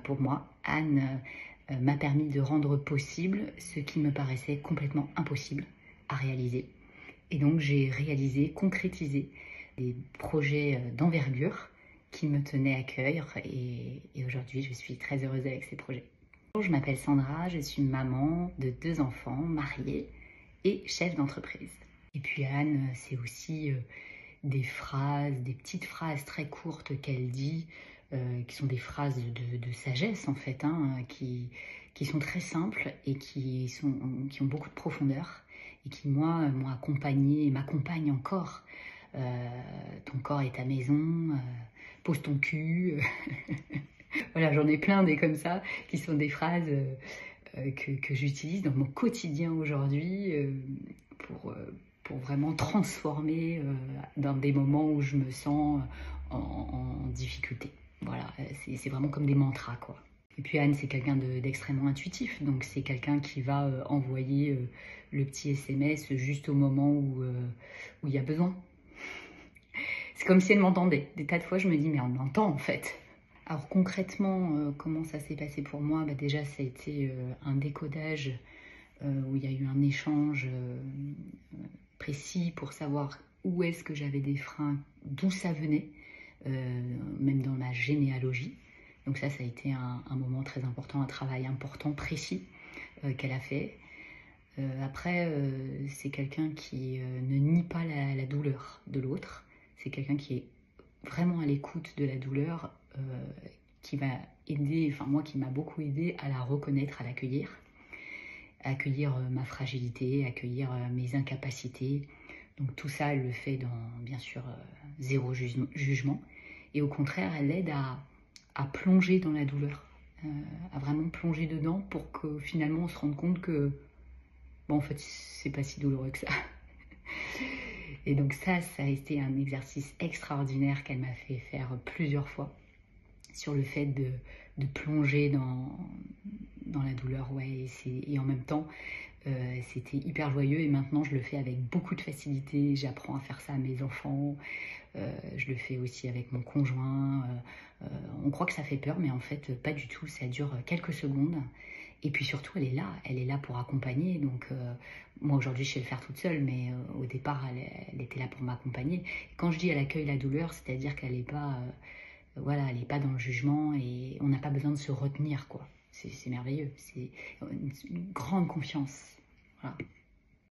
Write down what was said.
Pour moi, Anne m'a permis de rendre possible ce qui me paraissait complètement impossible à réaliser. Et donc j'ai réalisé, concrétisé des projets d'envergure qui me tenaient à cœur et aujourd'hui je suis très heureuse avec ces projets. Je m'appelle Sandra, je suis maman de 2 enfants, mariée et chef d'entreprise. Et puis Anne, c'est aussi des phrases, des petites phrases très courtes qu'elle dit, qui sont des phrases de sagesse en fait, qui sont très simples et qui ont beaucoup de profondeur et qui moi m'ont accompagnée et m'accompagnent encore. Ton corps est ta maison, pose ton cul. Voilà, j'en ai plein des comme ça qui sont des phrases que j'utilise dans mon quotidien aujourd'hui pour vraiment transformer dans des moments où je me sens en difficulté. Voilà, c'est vraiment comme des mantras, quoi. Et puis Anne, c'est quelqu'un d'extrêmement intuitif, donc c'est quelqu'un qui va envoyer le petit SMS juste au moment où il y a besoin. C'est comme si elle m'entendait. Des tas de fois, je me dis, mais on m'entend en fait. Alors concrètement, comment ça s'est passé pour moi? Déjà, ça a été un décodage où il y a eu un échange précis pour savoir où est-ce que j'avais des freins, d'où ça venait, même dans ma généalogie. Donc ça a été un moment très important, un travail important, précis qu'elle a fait. Après, c'est quelqu'un qui ne nie pas la douleur de l'autre. C'est quelqu'un qui est vraiment à l'écoute de la douleur, qui va aider, enfin moi qui m'a beaucoup aidé à la reconnaître, à l'accueillir. Accueillir ma fragilité, accueillir mes incapacités. Donc tout ça, elle le fait dans, bien sûr, zéro jugement. Et au contraire, elle aide à plonger dans la douleur, à vraiment plonger dedans pour que finalement on se rende compte que, bon, en fait, c'est pas si douloureux que ça. Et donc ça a été un exercice extraordinaire qu'elle m'a fait faire plusieurs fois sur le fait de plonger dans la douleur, ouais, et en même temps, c'était hyper joyeux et maintenant je le fais avec beaucoup de facilité, j'apprends à faire ça à mes enfants, je le fais aussi avec mon conjoint, on croit que ça fait peur mais en fait pas du tout, ça dure quelques secondes et puis surtout elle est là pour accompagner, donc moi aujourd'hui je sais le faire toute seule mais au départ elle était là pour m'accompagner. Quand je dis elle accueille la douleur, c'est-à-dire qu'elle n'est pas... voilà, elle n'est pas dans le jugement et on n'a pas besoin de se retenir, quoi. C'est merveilleux, c'est une grande confiance. Voilà.